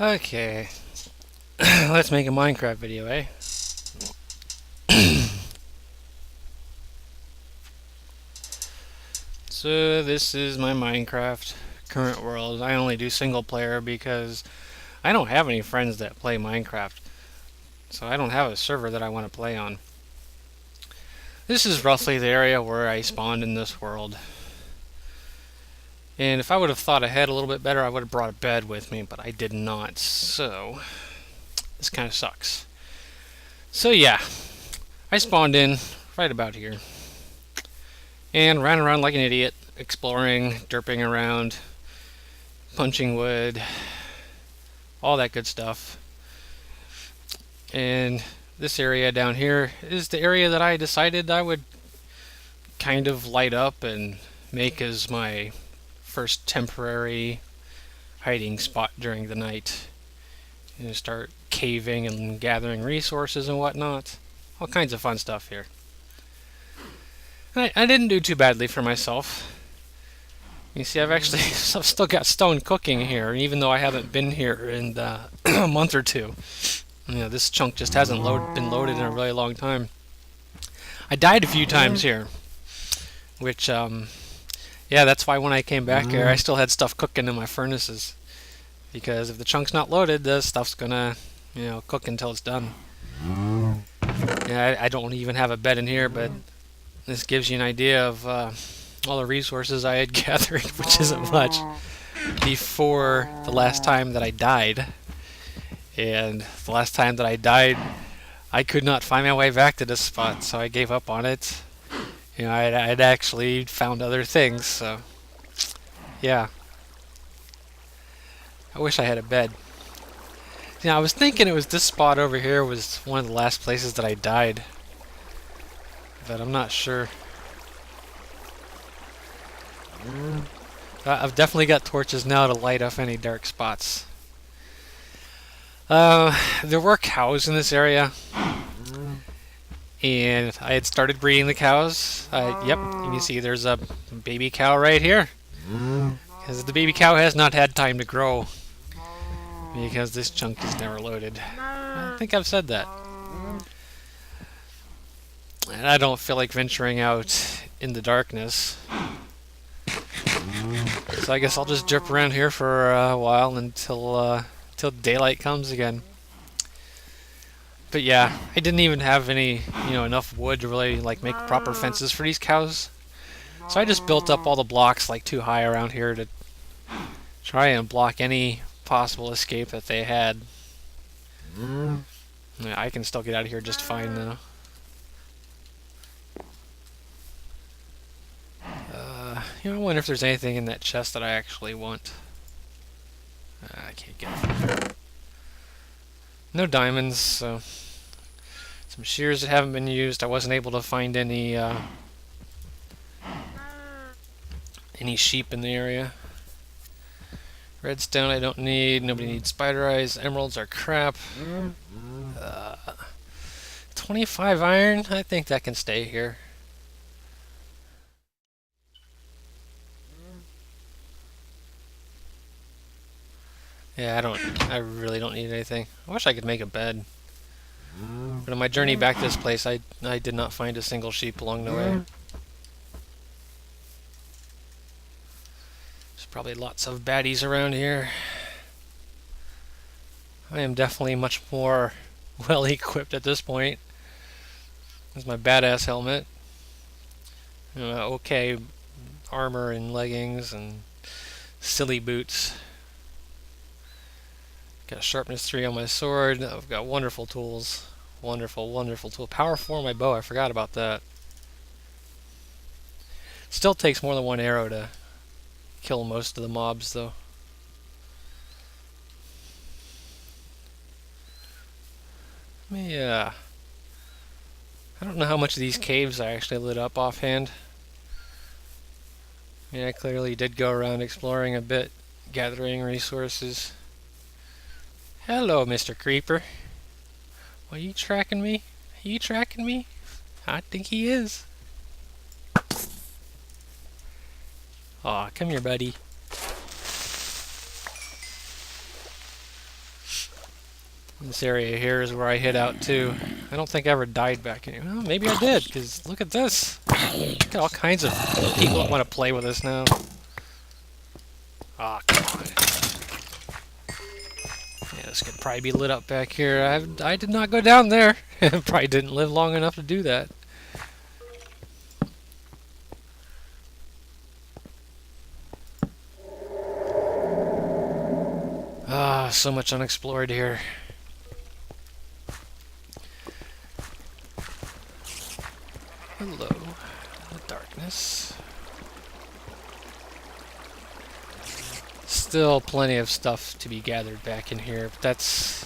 Okay, let's make a Minecraft video, eh? So this is my Minecraft current world. I only do single player because I don't have any friends that play Minecraft. So I don't have a server that I want to play on. This is roughly the area where I spawned in this world. And if I would have thought ahead a little bit better, I would have brought a bed with me, but I did not. So this kind of sucks. So yeah, I spawned in right about here and ran around like an idiot, exploring, derping around, punching wood, all that good stuff. And this area down here is the area that I decided I would kind of light up and make as my first temporary hiding spot during the night. And start caving and gathering resources and whatnot. All kinds of fun stuff here. I didn't do too badly for myself. You see, I've still got stone cooking here, even though I haven't been here in a month or two. You know, this chunk just hasn't been loaded in a really long time. I died a few times here, which, yeah, that's why when I came back here, I still had stuff cooking in my furnaces. Because if the chunk's not loaded, the stuff's gonna, cook until it's done. Yeah, I don't even have a bed in here, but this gives you an idea of all the resources I had gathered, which isn't much, before the last time that I died. And the last time that I died, I could not find my way back to this spot, so I gave up on it. I'd actually found other things, so yeah. I wish I had a bed. I was thinking it was this spot over here was one of the last places that I died, but I'm not sure. I've definitely got torches now to light up any dark spots. There were cows in this area, and I had started breeding the cows. Yep, you can see there's a baby cow right here, because the baby cow has not had time to grow, because this chunk is never loaded. I think I've said that. And I don't feel like venturing out in the darkness. So I guess I'll just drip around here for a while until daylight comes again. But yeah, I didn't even have any, enough wood to really make proper fences for these cows. So I just built up all the blocks too high around here to try and block any possible escape that they had. Yeah, I can still get out of here just fine though. I wonder if there's anything in that chest that I actually want. I can't get it. No diamonds, so some shears that haven't been used. I wasn't able to find any sheep in the area. Redstone I don't need. Nobody needs spider eyes. Emeralds are crap. 25 iron. I think that can stay here. Yeah, I really don't need anything. I wish I could make a bed. But on my journey back to this place, I did not find a single sheep along the way. There's probably lots of baddies around here. I am definitely much more well equipped at this point. There's my badass helmet. Okay armor and leggings and silly boots. Got sharpness 3 on my sword. I've got wonderful tools. Wonderful, wonderful tool. Power 4 on my bow. I forgot about that. Still takes more than one arrow to kill most of the mobs, though. Yeah. I don't know how much of these caves I actually lit up offhand. I clearly did go around exploring a bit, gathering resources. Hello, Mr. Creeper. Are you tracking me? Are you tracking me? I think he is. Aw, come here, buddy. This area here is where I hid out too. I don't think I ever died back in here. Well, maybe I did, because look at this. Look at all kinds of people that want to play with us now. Ah, come on. Yeah, this could probably be lit up back here. I did not go down there. Probably didn't live long enough to do that. Ah, so much unexplored here. Hello, the darkness. Still plenty of stuff to be gathered back in here, but that's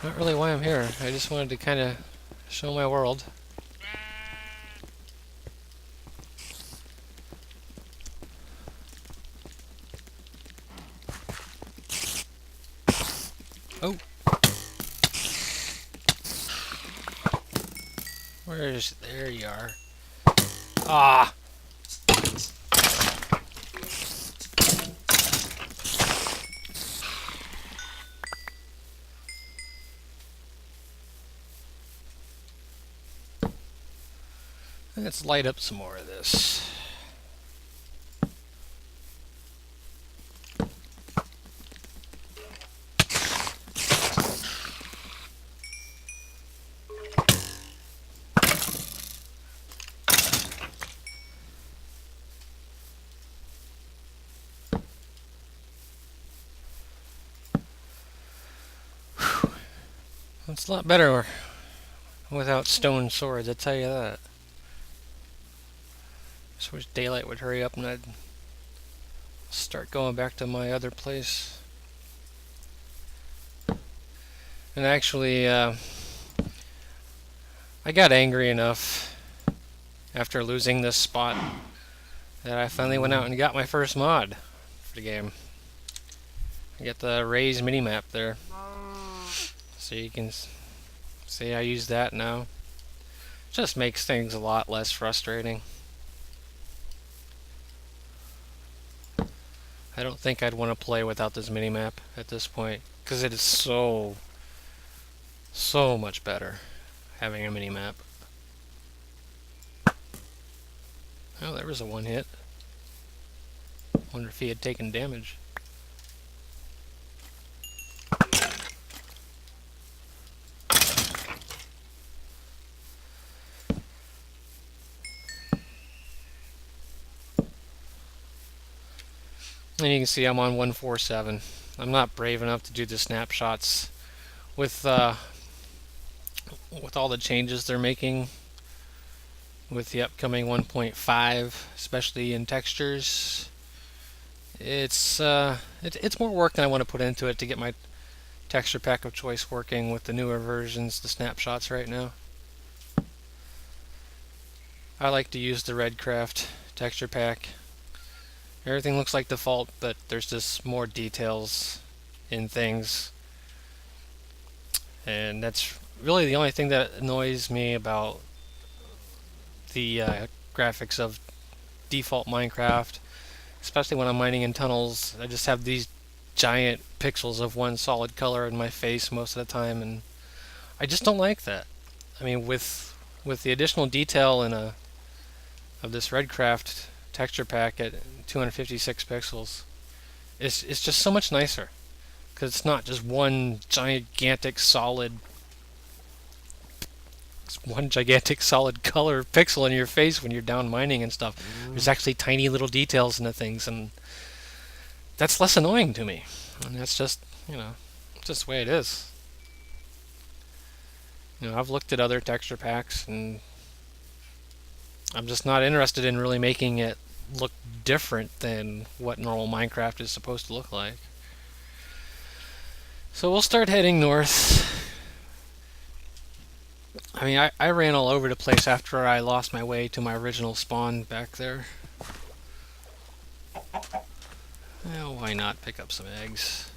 not really why I'm here. I just wanted to kind of show my world. Oh! There you are. Ah! Let's light up some more of this. It's a lot better without stone swords, I tell you that. Just wish daylight would hurry up and I'd start going back to my other place. And actually, I got angry enough after losing this spot that I finally went out and got my first mod for the game. I get the raised minimap there. So you can see I use that now. Just makes things a lot less frustrating. I don't think I'd want to play without this minimap at this point, because it is so much better having a minimap. Oh, there was a one hit. Wonder if he had taken damage. And you can see I'm on 147. I'm not brave enough to do the snapshots with all the changes they're making with the upcoming 1.5, especially in textures. It's more work than I want to put into it to get my texture pack of choice working with the newer versions, the snapshots right now. I like to use the Redcraft texture pack. Everything looks like default, but there's just more details in things. And that's really the only thing that annoys me about the graphics of default Minecraft, especially when I'm mining in tunnels. I just have these giant pixels of one solid color in my face most of the time, and I just don't like that. I mean, with the additional detail of this Redcraft texture pack at 256 pixels, it's just so much nicer, because it's not just one gigantic solid color pixel in your face when you're down mining and stuff. There's actually tiny little details into things, and that's less annoying to me. And that's just, just the way it is. I've looked at other texture packs, and I'm just not interested in really making it look different than what normal Minecraft is supposed to look like. So we'll start heading north. I mean, I ran all over the place after I lost my way to my original spawn back there. Well, why not pick up some eggs?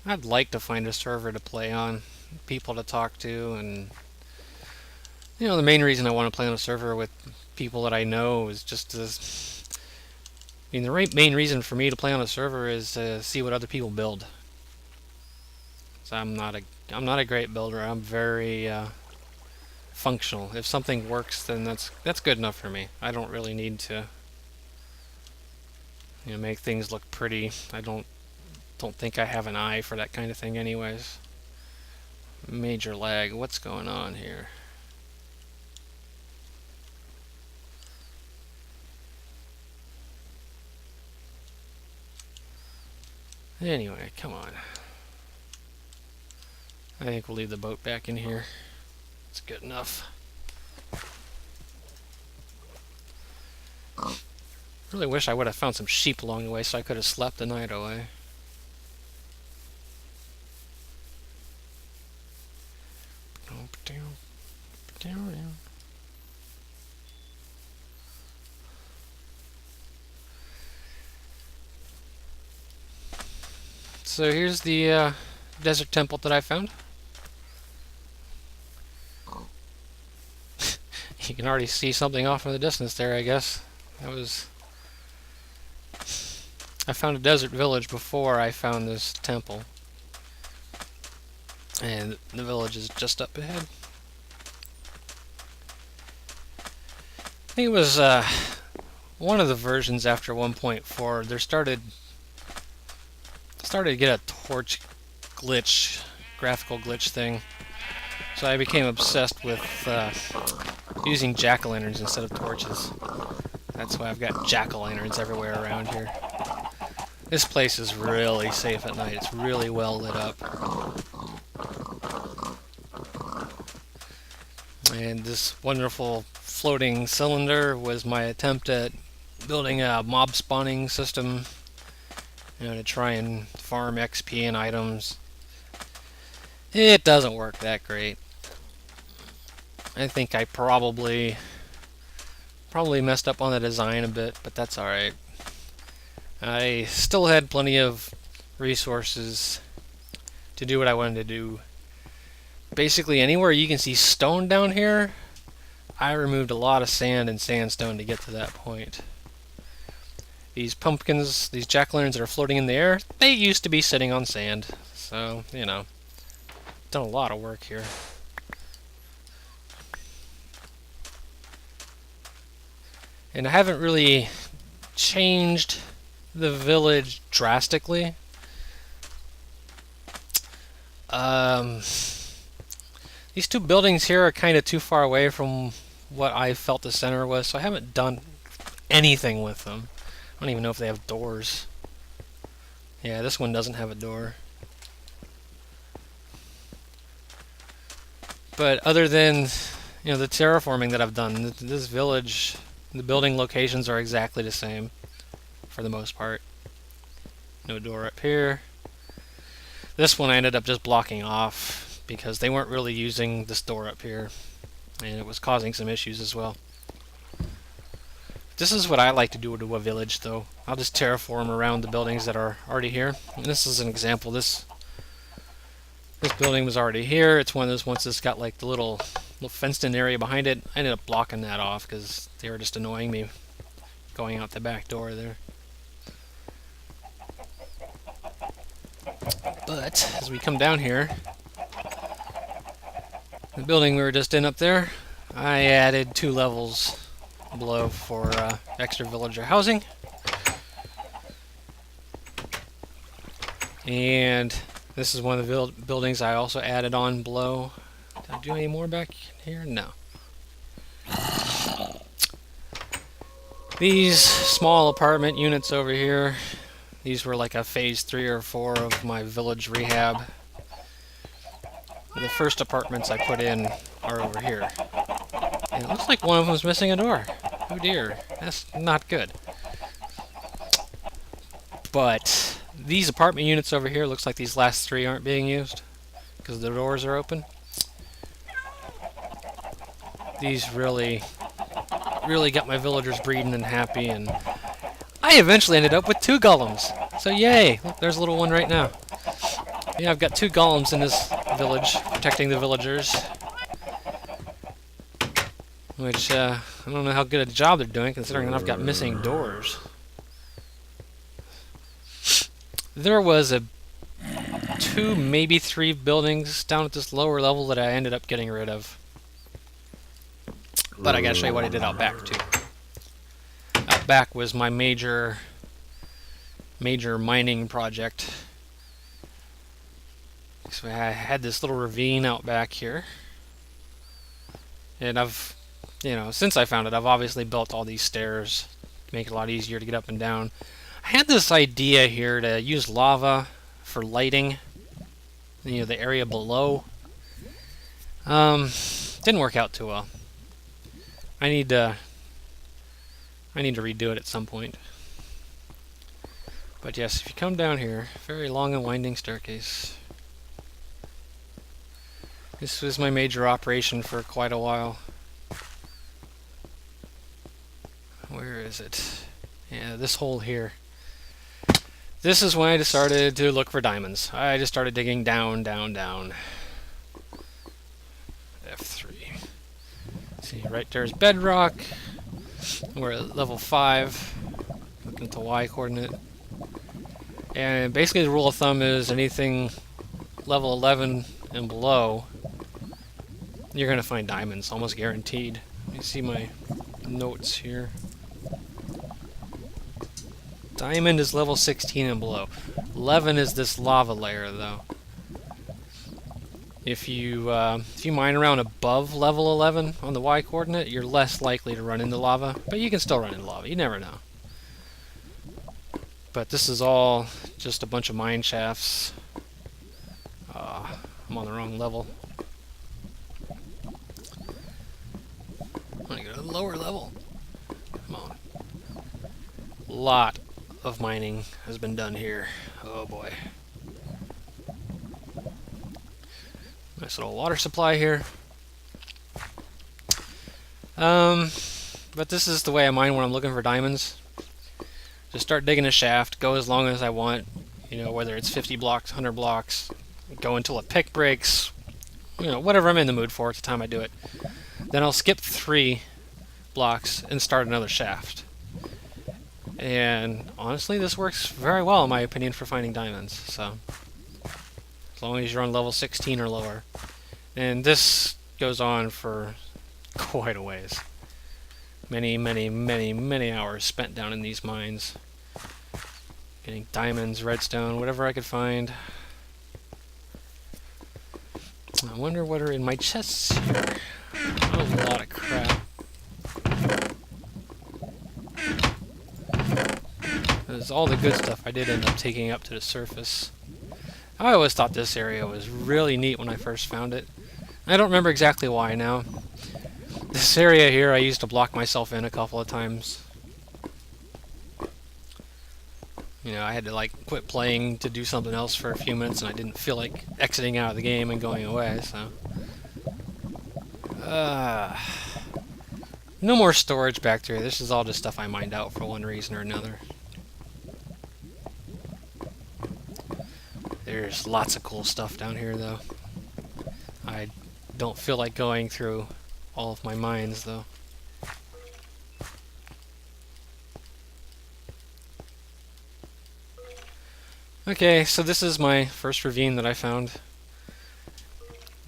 I'd like to find a server to play on, people to talk to, and you know, the main reason I want to play on a server with people that I know is just to. I mean, the main reason for me to play on a server is to see what other people build. So I'm not a great builder. I'm very functional. If something works, then that's good enough for me. I don't really need to, you know, make things look pretty. I don't think I have an eye for that kind of thing, anyways. Major lag. What's going on here? Anyway, come on. I think we'll leave the boat back in here. It's good enough. Really wish I would have found some sheep along the way so I could have slept the night away. So here's the desert temple that I found. You can already see something off in the distance there, I guess. I found a desert village before I found this temple. And the village is just up ahead. I think it was one of the versions after 1.4. There started to get a torch glitch, graphical glitch thing. So I became obsessed with using jack-o'-lanterns instead of torches. That's why I've got jack-o'-lanterns everywhere around here. This place is really safe at night. It's really well lit up. And this wonderful floating cylinder was my attempt at building a mob spawning system, you know, to try and farm XP and items. It doesn't work that great. I think I probably messed up on the design a bit, but that's alright. I still had plenty of resources to do what I wanted to do. Basically, anywhere you can see stone down here, I removed a lot of sand and sandstone to get to that point. These pumpkins, these jack-o'-lanterns that are floating in the air, they used to be sitting on sand. So, you know, done a lot of work here. And I haven't really changed the village drastically. These two buildings here are kind of too far away from what I felt the center was, so I haven't done anything with them. I don't even know if they have doors. Yeah, this one doesn't have a door. But other than, you know, the terraforming that I've done, this village, the building locations are exactly the same for the most part. No door up here. This one I ended up just blocking off because they weren't really using this door up here, and it was causing some issues as well. This is what I like to do to a village, though. I'll just terraform around the buildings that are already here. And this is an example. This building was already here. It's one of those ones that's got like the little fenced-in area behind it. I ended up blocking that off because they were just annoying me going out the back door there. But as we come down here, the building we were just in up there, I added 2 levels below for extra villager housing. And this is one of the buildings I also added on below. Did I do any more back here? No. These small apartment units over here, these were like a phase 3 or 4 of my village rehab. The first apartments I put in are over here. And it looks like one of them is missing a door. Oh dear, that's not good. But these apartment units over here, looks like these last 3 aren't being used because the doors are open. These really got my villagers breeding and happy, and I eventually ended up with 2 golems. So yay! Look, there's a little one right now. Yeah, I've got 2 golems in this village, protecting the villagers. Which, I don't know how good a job they're doing, considering that I've got missing doors. There was 2, maybe 3 buildings down at this lower level that I ended up getting rid of. But I gotta show you what I did out back, too. Out back was my major mining project. So I had this little ravine out back here. And I've, since I found it, I've obviously built all these stairs to make it a lot easier to get up and down. I had this idea here to use lava for lighting, the area below. Didn't work out too well. I need to redo it at some point. But yes, if you come down here, very long and winding staircase. This was my major operation for quite a while. Where is it? Yeah, this hole here. This is when I decided to look for diamonds. I just started digging down, down, down. F3. See, right there's bedrock. We're at level 5. Looking at the Y coordinate. And basically the rule of thumb is anything level 11 and below, you're going to find diamonds, almost guaranteed. You see my notes here. Diamond is level 16 and below. 11 is this lava layer, though. If you mine around above level 11 on the Y coordinate, you're less likely to run into lava, but you can still run into lava. You never know. But this is all just a bunch of mine shafts. I'm on the wrong level. I'm gonna go to the lower level. Come on. Lot of mining has been done here. Oh boy. Nice little water supply here. But this is the way I mine when I'm looking for diamonds. Just start digging a shaft, go as long as I want, whether it's 50 blocks, 100 blocks, go until a pick breaks, whatever I'm in the mood for at the time I do it. Then I'll skip 3 blocks and start another shaft. And honestly, this works very well in my opinion for finding diamonds, so as long as you're on level 16 or lower. And this goes on for quite a ways. Many, many, many, many hours spent down in these mines. Getting diamonds, redstone, whatever I could find. I wonder what are in my chests here. That was a lot of crap. There's all the good stuff I did end up taking up to the surface. I always thought this area was really neat when I first found it. I don't remember exactly why now. This area here I used to block myself in a couple of times. I had to quit playing to do something else for a few minutes and I didn't feel like exiting out of the game and going away, so. No more storage back there. This is all just stuff I mined out for one reason or another. There's lots of cool stuff down here, though. I don't feel like going through all of my mines, though. Okay, so this is my first ravine that I found.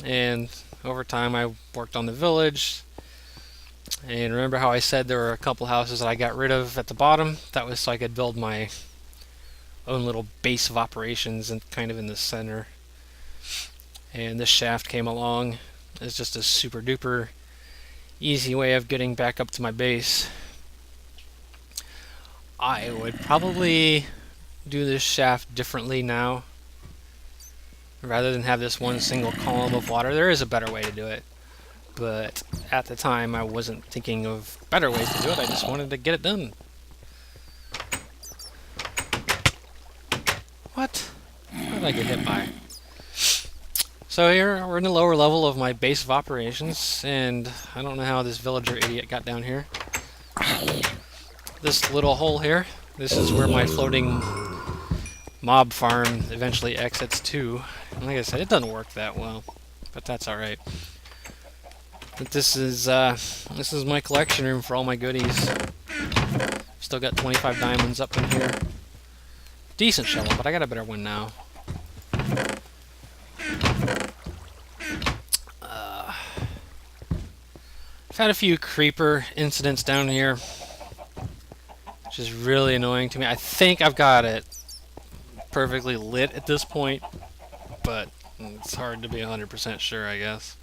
And over time I worked on the village. And remember how I said there were a couple houses that I got rid of at the bottom? That was so I could build my own little base of operations and kind of in the center. And this shaft came along. It's just a super duper easy way of getting back up to my base. I would probably do this shaft differently now. Rather than have this one single column of water, there is a better way to do it. But at the time I wasn't thinking of better ways to do it, I just wanted to get it done. What? What did I get hit by? So here, we're in the lower level of my base of operations, and I don't know how this villager idiot got down here. This little hole here, this is where my floating mob farm eventually exits too. And like I said, it doesn't work that well, but that's all right. But this is my collection room for all my goodies. Still got 25 diamonds up in here. Decent shovel, but I got a better one now. I've had a few creeper incidents down here, which is really annoying to me. I think I've got it perfectly lit at this point, but it's hard to be 100% sure, I guess.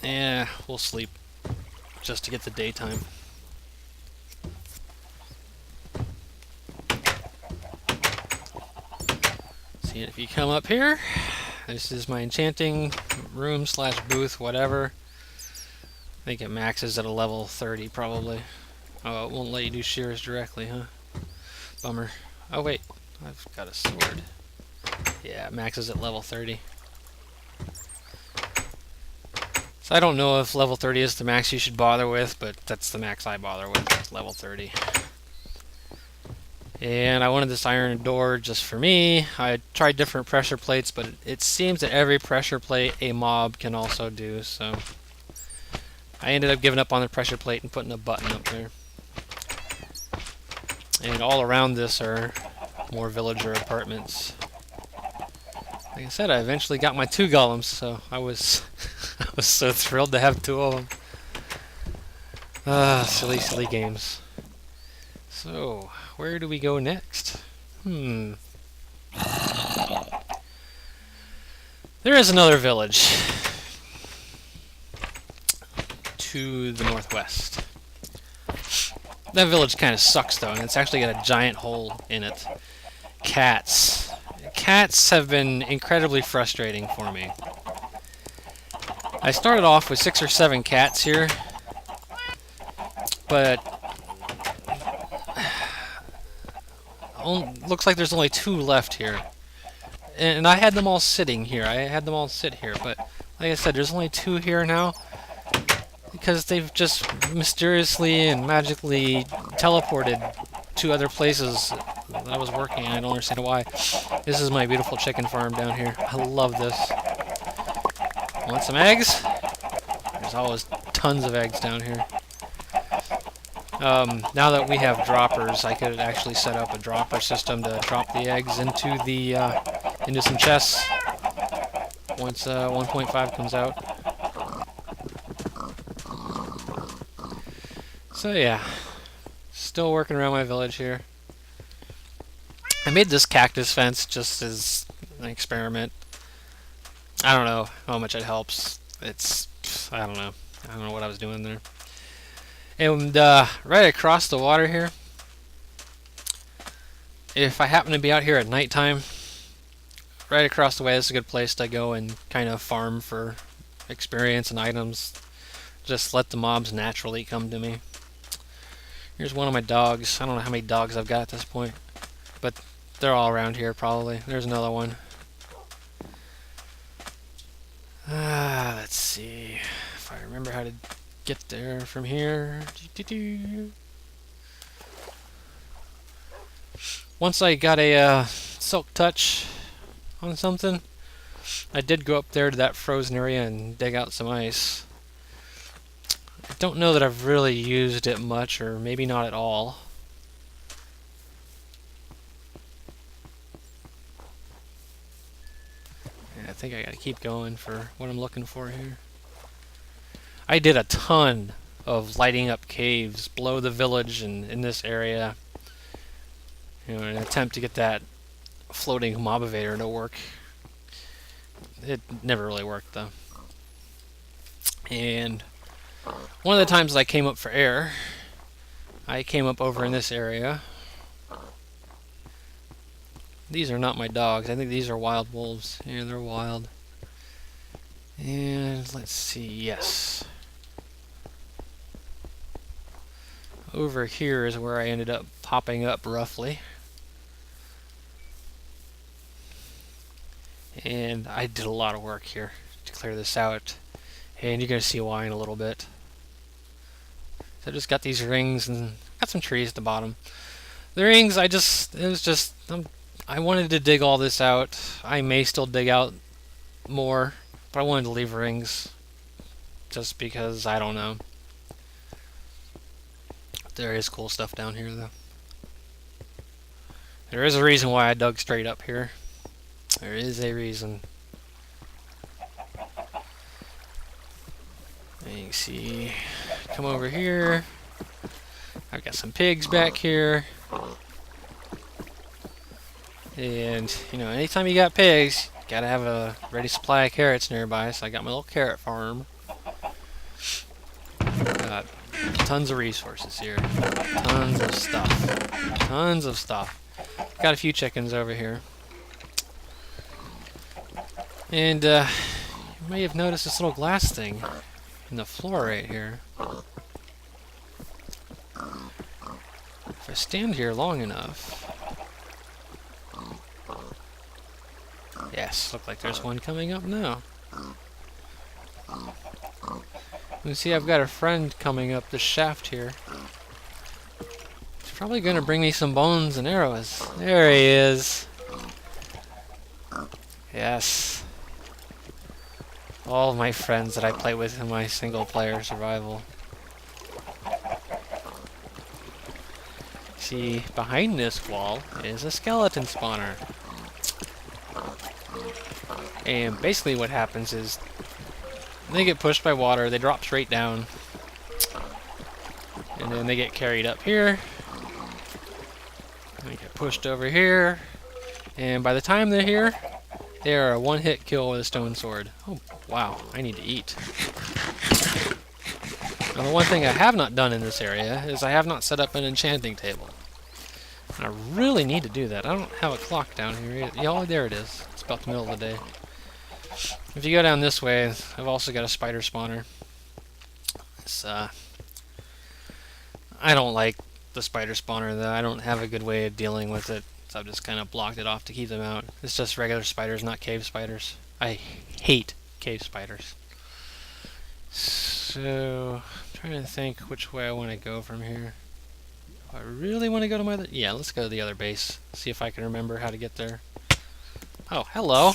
Yeah, we'll sleep just to get the daytime. See, if you come up here, this is my enchanting room slash booth, whatever. I think it maxes at a level 30 probably. Oh, it won't let you do shears directly, huh? Bummer. Oh wait, I've got a sword. Yeah, it maxes at level 30. So I don't know if level 30 is the max you should bother with, but that's the max I bother with, level 30. And I wanted this iron door just for me. I tried different pressure plates, but it seems that every pressure plate a mob can also do, so I ended up giving up on the pressure plate and putting a button up there. And all around this are more villager apartments. Like I said, I eventually got my 2 golems, so I was I was so thrilled to have 2 of them. Ah, silly, silly games. So, where do we go next? There is another village to the northwest. That village kind of sucks though, and it's actually got a giant hole in it. Cats. Cats have been incredibly frustrating for me. I started off with 6 or 7 cats here, but looks like there's only 2 left here. And I had them all sitting here. I had them all sit here, but like I said, there's only 2 here now because they've just mysteriously and magically teleported to other places that I was working in. I don't understand why. This is my beautiful chicken farm down here. I love this. Want some eggs? There's always tons of eggs down here. Now that we have droppers, I could actually set up a dropper system to drop the eggs into the into some chests once 1.5 comes out. So yeah, still working around my village here. I made this cactus fence just as an experiment. I don't know how much it helps. I don't know what I was doing there. And right across the water here, if I happen to be out here at nighttime, right across the way, this is a good place to go and kind of farm for experience and items. Just let the mobs naturally come to me. Here's one of my dogs. I don't know how many dogs I've got at this point, but they're all around here probably. There's another one. Let's see if I remember how to get there from here. Once I got a silk touch on something, I did go up there to that frozen area and dig out some ice. I don't know that I've really used it much, or maybe not at all. Yeah, I think I gotta keep going for what I'm looking for here. I did a ton of lighting up caves below the village and in this area, in an attempt to get that floating mob evader to work. It never really worked though. And one of the times I came up for air, I came up over in this area. These are not my dogs. I think these are wild wolves. Yeah, they're wild. And let's see, yes. Over here is where I ended up popping up roughly. And I did a lot of work here to clear this out. And you're going to see why in a little bit. So I just got these rings and got some trees at the bottom. The rings, I wanted to dig all this out. I may still dig out more, but I wanted to leave rings. Just because, I don't know. There is cool stuff down here, though. There is a reason why I dug straight up here. There is a reason. And you can see, come over here. I've got some pigs back here. And, you know, anytime you got pigs, you gotta have a ready supply of carrots nearby. So I got my little carrot farm. Got tons of resources here. Tons of stuff. Tons of stuff. Got a few chickens over here. And, you may have noticed this little glass thing in the floor right here. If I stand here long enough... Yes, looks like there's one coming up now. You can see I've got a friend coming up the shaft here. He's probably going to bring me some bones and arrows. There he is. Yes. All of my friends that I play with in my single-player survival. See, behind this wall is a skeleton spawner. And basically what happens is they get pushed by water, they drop straight down, and then they get carried up here, they get pushed over here, and by the time they're here, they are a one-hit kill with a stone sword. Oh, wow, I need to eat. Now the one thing I have not done in this area is I have not set up an enchanting table. I really need to do that. I don't have a clock down here. Oh, there it is. It's about the middle of the day. If you go down this way, I've also got a spider spawner. It's, I don't like the spider spawner, though. I don't have a good way of dealing with it, so I've just kind of blocked it off to keep them out. It's just regular spiders, not cave spiders. I hate cave spiders. So, I'm trying to think which way I want to go from here. I really want to go to my other... Yeah, let's go to the other base. See if I can remember how to get there. Oh, hello.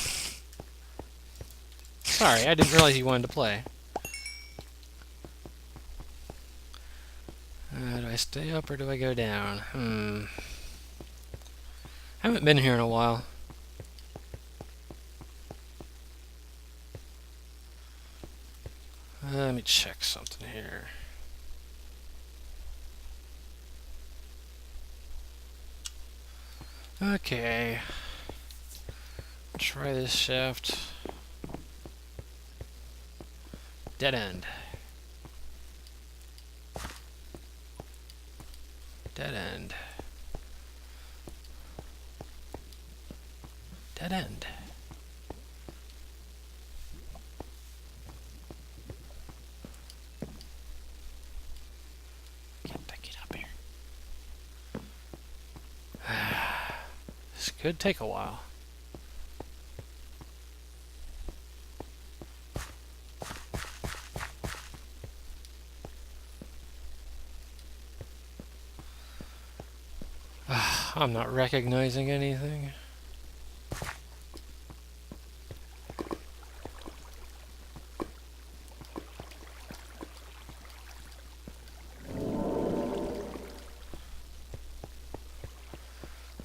Sorry, I didn't realize you wanted to play. Do I stay up or do I go down? I haven't been here in a while. Let me check something here. Okay. Try this shaft. Dead end. Dead end. Dead end. Get up here. This could take a while. I'm not recognizing anything.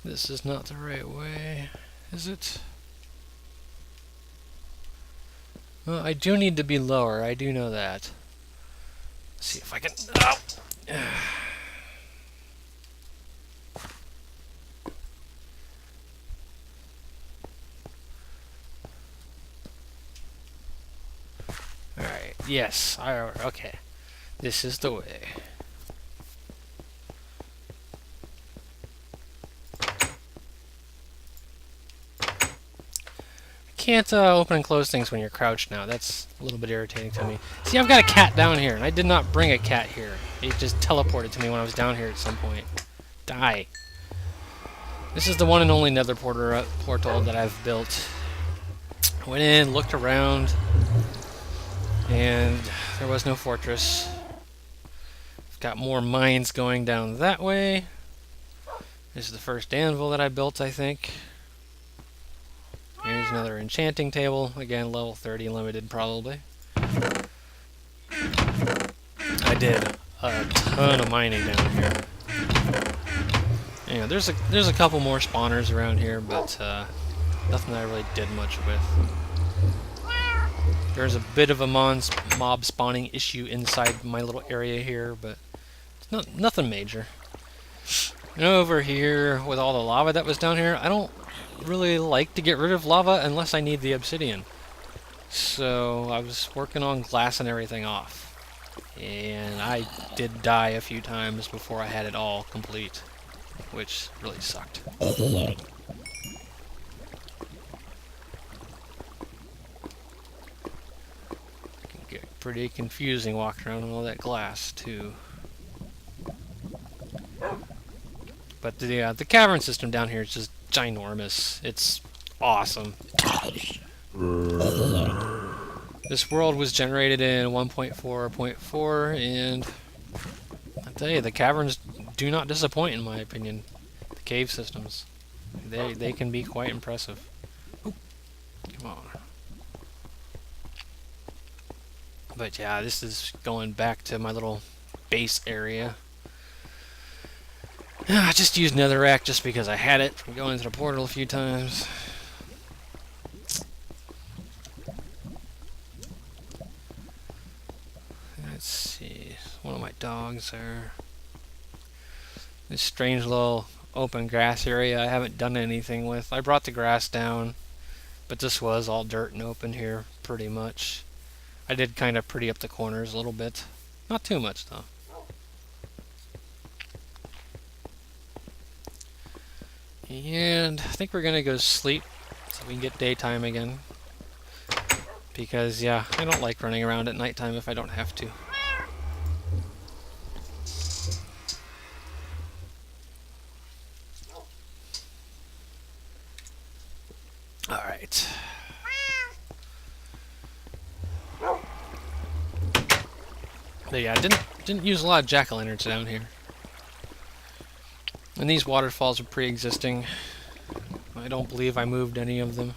This is not the right way, is it? Well, I do need to be lower, I do know that. Let's see if I can... Oh! Alright, yes, okay. This is the way. Can't open and close things when you're crouched now. That's a little bit irritating to me. See, I've got a cat down here, and I did not bring a cat here. It just teleported to me when I was down here at some point. Die. This is the one and only nether portal that I've built. I went in, looked around, and there was no fortress. I've got more mines going down that way. This is the first anvil that I built, I think. Here's another enchanting table. Again, level 30 limited, probably. I did a ton of mining down here. Yeah, there's a couple more spawners around here, but nothing that I really did much with. There's a bit of a mob spawning issue inside my little area here, but it's nothing major. And over here, with all the lava that was down here, I don't really like to get rid of lava unless I need the obsidian. So I was working on glassing everything off. And I did die a few times before I had it all complete, which really sucked. It can get pretty confusing walking around with all that glass, too. But the cavern system down here is just ginormous. It's awesome. This world was generated in 1.4.4, and I tell you, the caverns do not disappoint in my opinion. The cave systems, they can be quite impressive. Oop. Come on. But yeah, this is going back to my little base area. I just used netherrack just because I had it from going to the portal a few times. Let's see, one of my dogs there. This strange little open grass area I haven't done anything with. I brought the grass down, but this was all dirt and open here, pretty much. I did kind of pretty up the corners a little bit. Not too much, though. And I think we're gonna go sleep so we can get daytime again. Because, yeah, I don't like running around at nighttime if I don't have to. Alright. But yeah, I didn't use a lot of jack-o'-lanterns down here. And these waterfalls are pre-existing. I don't believe I moved any of them.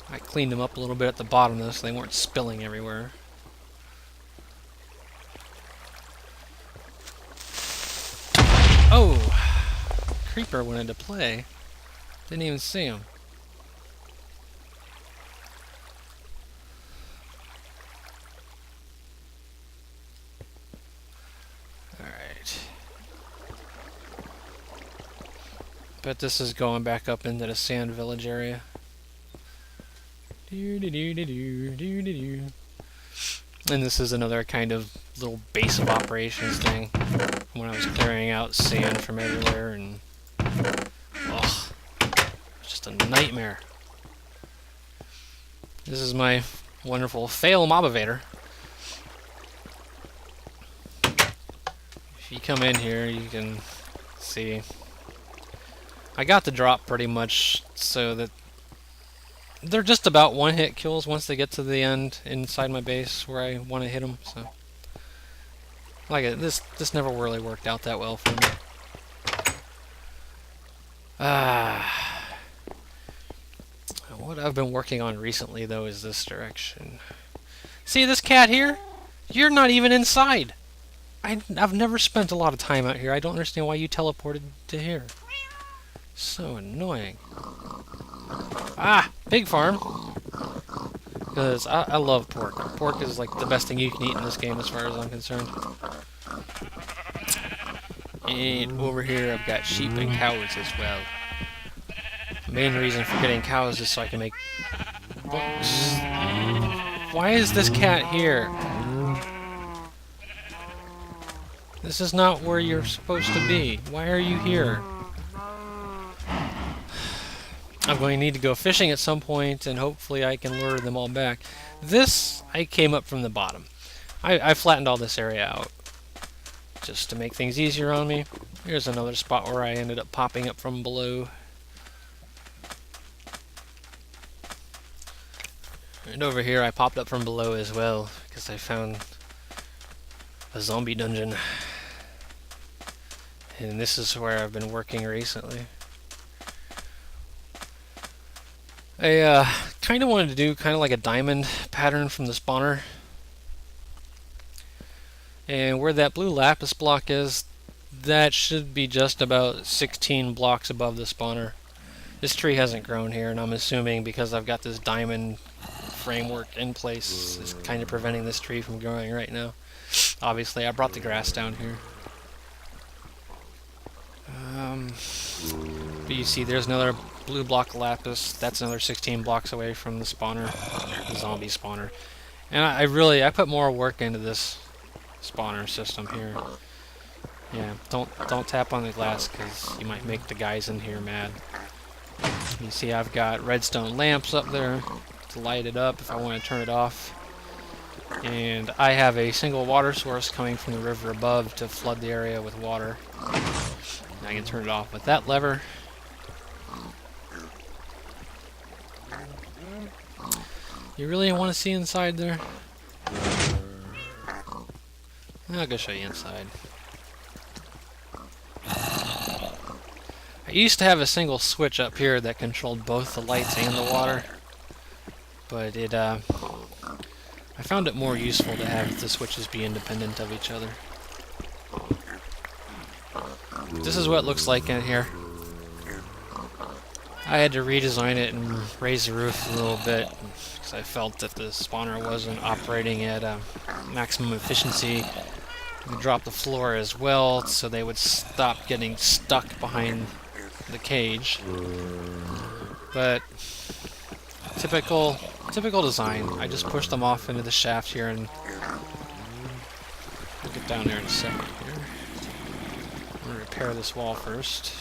I cleaned them up a little bit at the bottom though, so they weren't spilling everywhere. Oh! Creeper went into play. Didn't even see him. But this is going back up into the sand village area. And this is another kind of little base of operations thing. When I was clearing out sand from everywhere, and oh, it's just a nightmare. This is my wonderful fail mob-evader. If you come in here, you can see. I got the drop pretty much so that they're just about one-hit kills once they get to the end inside my base where I want to hit them. So, like this never really worked out that well for me. What I've been working on recently though is this direction. See this cat here? You're not even inside. I've never spent a lot of time out here. I don't understand why you teleported to here. So annoying. Ah! Pig farm! Because I love pork. Pork is like the best thing you can eat in this game as far as I'm concerned. And over here I've got sheep and cows as well. The main reason for getting cows is so I can make books. Why is this cat here? This is not where you're supposed to be. Why are you here? I'm going to need to go fishing at some point, and hopefully I can lure them all back. This, I came up from the bottom. I flattened all this area out, just to make things easier on me. Here's another spot where I ended up popping up from below. And over here I popped up from below as well, because I found a zombie dungeon. And this is where I've been working recently. I kind of wanted to do kind of like a diamond pattern from the spawner. And where that blue lapis block is, that should be just about 16 blocks above the spawner. This tree hasn't grown here, and I'm assuming because I've got this diamond framework in place, it's kind of preventing this tree from growing right now. Obviously, I brought the grass down here. But you see, there's another blue block of lapis. That's another 16 blocks away from the spawner, the zombie spawner. And I put more work into this spawner system here. Yeah, don't tap on the glass because you might make the guys in here mad. You see, I've got redstone lamps up there to light it up if I want to turn it off. And I have a single water source coming from the river above to flood the area with water. And I can turn it off with that lever. You really want to see inside there? I'll go show you inside. I used to have a single switch up here that controlled both the lights and the water, but I found it more useful to have the switches be independent of each other. This is what it looks like in here. I had to redesign it and raise the roof a little bit because I felt that the spawner wasn't operating at maximum efficiency. We dropped the floor as well so they would stop getting stuck behind the cage. But typical design. I just pushed them off into the shaft here, and we'll get down there in a second here. I'm gonna repair this wall first.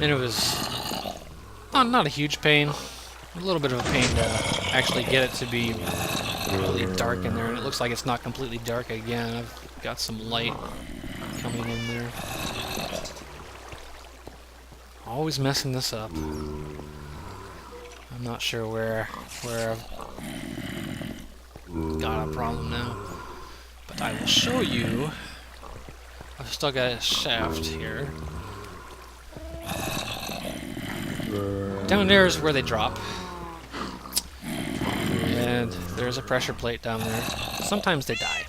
And it was not a huge pain, a little bit of a pain to actually get it to be really dark in there, and it looks like it's not completely dark again. I've got some light coming in there. Always messing this up. I'm not sure where I've got a problem now, but I will show you. I've still got a shaft here. Down there is where they drop. And there's a pressure plate down there. Sometimes they die,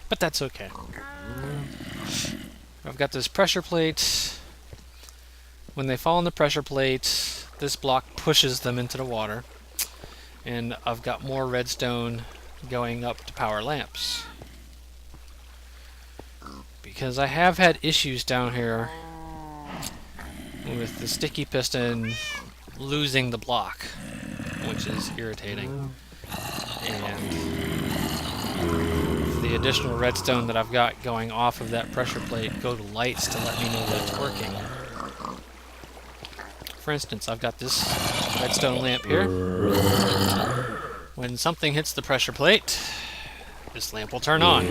but that's okay. I've got this pressure plate. When they fall in the pressure plate, this block pushes them into the water. And I've got more redstone going up to power lamps. Because I have had issues down here with the sticky piston losing the block, which is irritating. And the additional redstone that I've got going off of that pressure plate go to lights to let me know that it's working. For instance, I've got this redstone lamp here. When something hits the pressure plate, this lamp will turn on.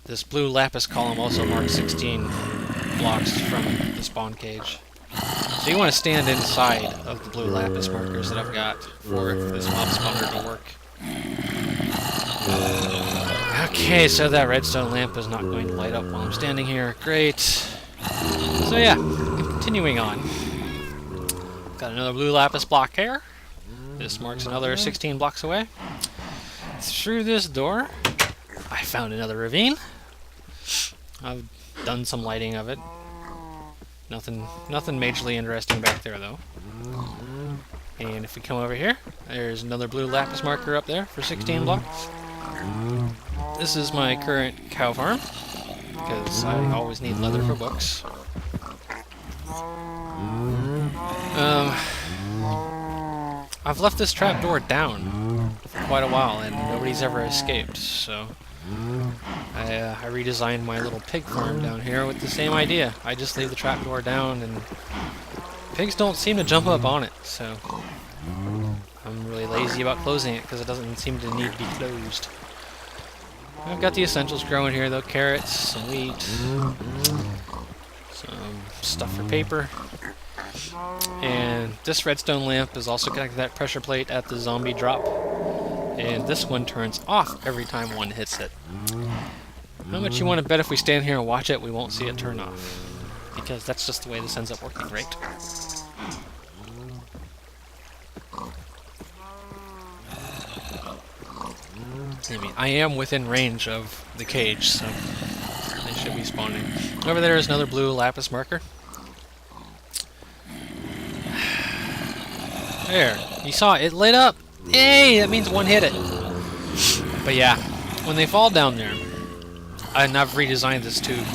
This blue lapis column also marks 16 blocks from the spawn cage. So you want to stand inside of the blue lapis markers that I've got for this mob spawner to work. Okay, so that redstone lamp is not going to light up while I'm standing here. Great. So yeah, continuing on. Got another blue lapis block here. This marks another 16 blocks away. Through this door, I found another ravine. I've done some lighting of it. Nothing majorly interesting back there though. And if we come over here, there's another blue lapis marker up there for 16 blocks. This is my current cow farm, because I always need leather for books. I've left this trapdoor down for quite a while and nobody's ever escaped, so I redesigned my little pig farm down here with the same idea. I just leave the trapdoor down and pigs don't seem to jump up on it, so I'm really lazy about closing it because it doesn't seem to need to be closed. I've got the essentials growing here though, carrots, some wheat, some stuff for paper. And this redstone lamp is also connected to that pressure plate at the zombie drop. And this one turns off every time one hits it. How much you want to bet if we stand here and watch it, we won't see it turn off? Because that's just the way this ends up working, right? I mean, I am within range of the cage, so they should be spawning. Over there is another blue lapis marker. There, you saw it, it lit up! Hey, that means one hit it! But yeah, when they fall down there, and I've redesigned this tube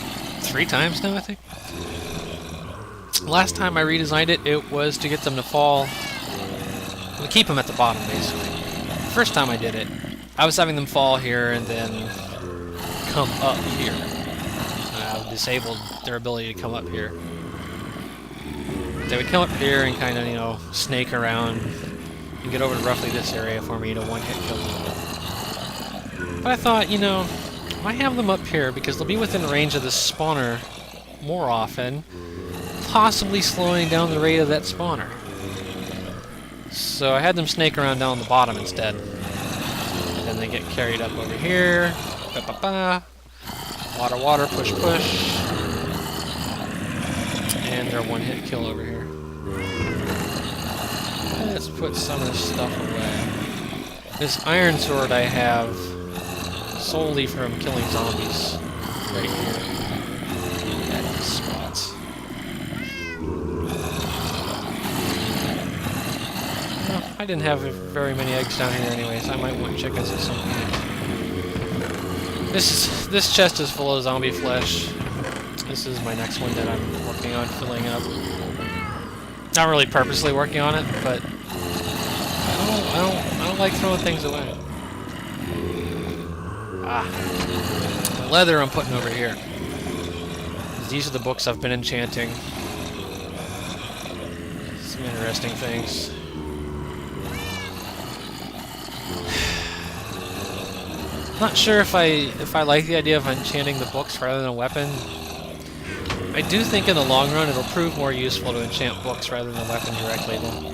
3 times now, I think. Last time I redesigned it, it was to get them to fall, to keep them at the bottom, basically. The first time I did it, I was having them fall here and then come up here. I disabled their ability to come up here. They would come up here and kind of, you know, snake around and get over to roughly this area for me to one-hit kill them. But I thought, you know, I have them up here because they'll be within range of this spawner more often, possibly slowing down the rate of that spawner. So I had them snake around down the bottom instead. And then they get carried up over here. Ba-ba-ba. Water, water, push, push. And they're one-hit kill over here. Let's put some of this stuff away. This iron sword I have solely from killing zombies right here at these spots. Well, I didn't have very many eggs down here anyway, so I might want chickens at some point. This chest is full of zombie flesh. This is my next one that I'm working on filling up. Not really purposely working on it, but I don't like throwing things away. The leather I'm putting over here. These are the books I've been enchanting. Some interesting things. Not sure if I like the idea of enchanting the books rather than a weapon. I do think in the long run it'll prove more useful to enchant books rather than a weapon directly, though.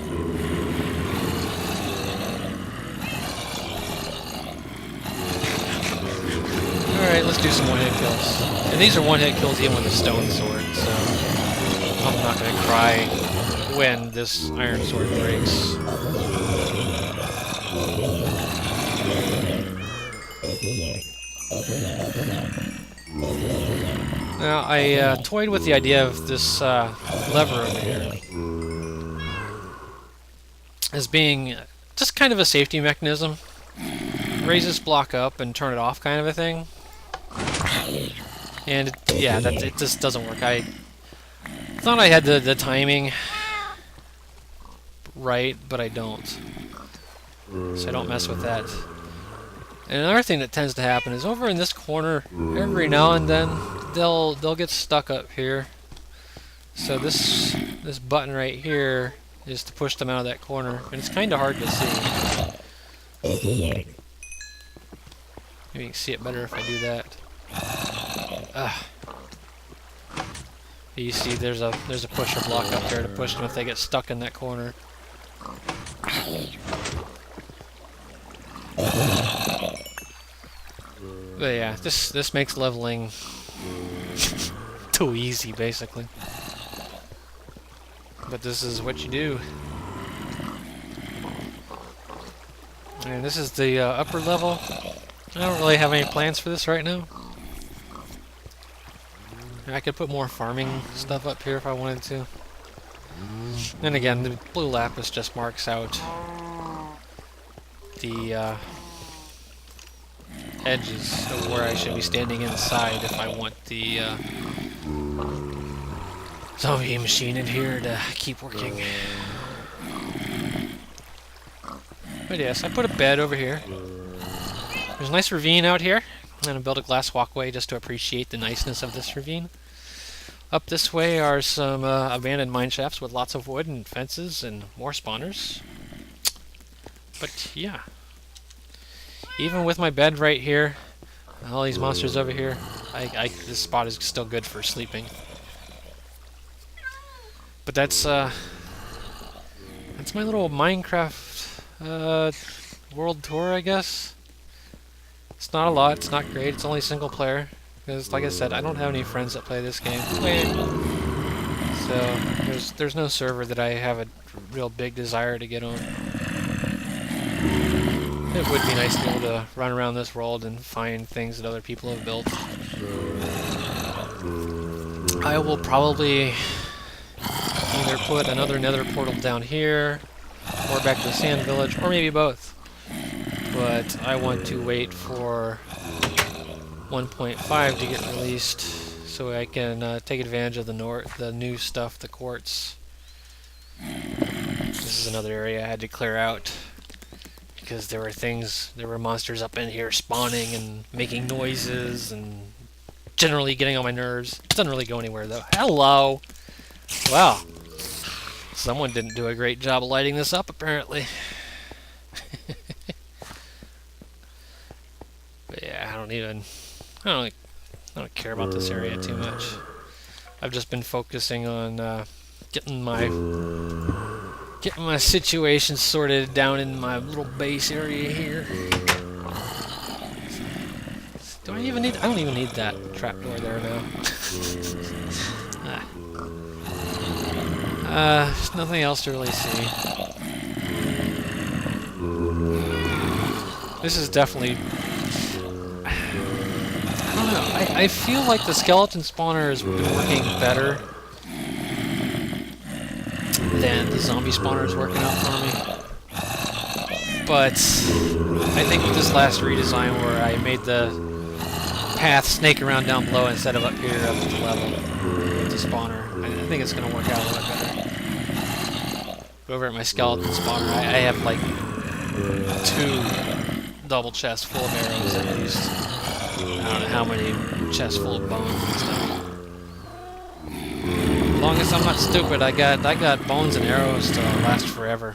Alright, let's do some one-hit kills. And these are one-hit kills even with a stone sword, so I'm not going to cry when this iron sword breaks. Now, I toyed with the idea of this lever over here as being just kind of a safety mechanism. Raise this block up and turn it off kind of a thing. And, it just doesn't work. I thought I had the timing right, but I don't. So I don't mess with that. And another thing that tends to happen is over in this corner, every now and then, they'll get stuck up here. So this button right here is to push them out of that corner, and it's kind of hard to see. Maybe you can see it better if I do that. You see, there's a pusher block up there to push them if they get stuck in that corner. But yeah, this makes leveling too easy, basically. But this is what you do. And this is the upper level. I don't really have any plans for this right now. I could put more farming stuff up here if I wanted to. Then again, the blue lapis just marks out the edges of where I should be standing inside if I want the zombie machine in here to keep working. But yes, I put a bed over here. There's a nice ravine out here. I'm going to build a glass walkway just to appreciate the niceness of this ravine. Up this way are some abandoned mine shafts with lots of wood and fences and more spawners. But yeah. Even with my bed right here, all these monsters over here, this spot is still good for sleeping. But that's my little Minecraft world tour, I guess. It's not a lot. It's not great. It's only single player because, like I said, I don't have any friends that play this game. So there's no server that I have a real big desire to get on. It would be nice to be able to run around this world and find things that other people have built. I will probably either put another nether portal down here, or back to the sand village, or maybe both. But I want to wait for 1.5 to get released so I can take advantage of the new stuff, the quartz. This is another area I had to clear out because there were monsters up in here spawning and making noises and generally getting on my nerves. It doesn't really go anywhere though. Hello! Wow. Someone didn't do a great job of lighting this up apparently. But yeah, I don't care about this area too much. I've just been focusing on getting my situation sorted down in my little base area here. Do I even need? I don't even need that trapdoor there now. There's nothing else to really see. This is definitely. I don't know. I feel like the skeleton spawner has been working better than the zombie spawner is working out for me. But I think with this last redesign where I made the path snake around down below instead of up here up at the level with the spawner, I think it's going to work out a lot better. But over at my skeleton spawner, I have like 2 double chests full of arrows at least. I don't know how many chests full of bones and stuff. As long as I'm not stupid, I got bones and arrows to last forever.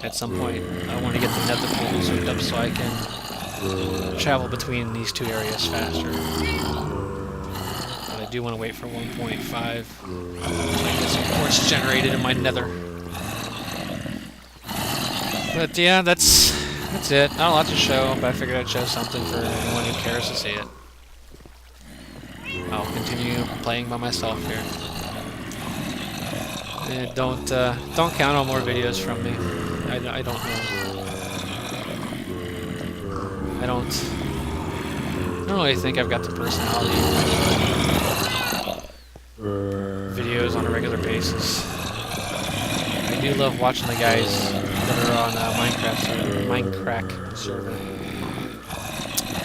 At some point, I want to get the nether portal hooked up so I can travel between these 2 areas faster. But I do want to wait for 1.5 so I get some quartz generated in my nether. But yeah, that's it. Not a lot to show, but I figured I'd show something for anyone who cares to see it. I'll continue playing by myself here. And don't count on more videos from me. I don't know. I don't really think I've got the personality for videos on a regular basis. I do love watching the guys that are on Minecraft server.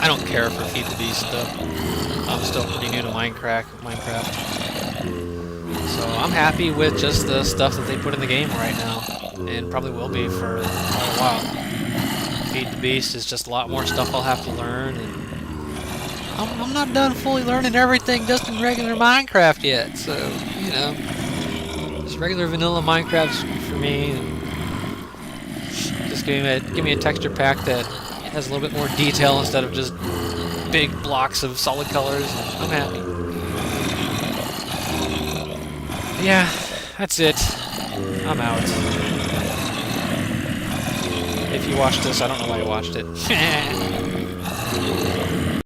I don't care for Feed the Beast though. I'm still pretty new to Minecraft. So I'm happy with just the stuff that they put in the game right now. And probably will be for quite a while. Feed the Beast is just a lot more stuff I'll have to learn. And I'm not done fully learning everything just in regular Minecraft yet. So, you know, just regular vanilla Minecraft's for me. And just give me a texture pack that has a little bit more detail instead of just big blocks of solid colors. I'm happy. Yeah, that's it. I'm out. If you watched this, I don't know why you watched it.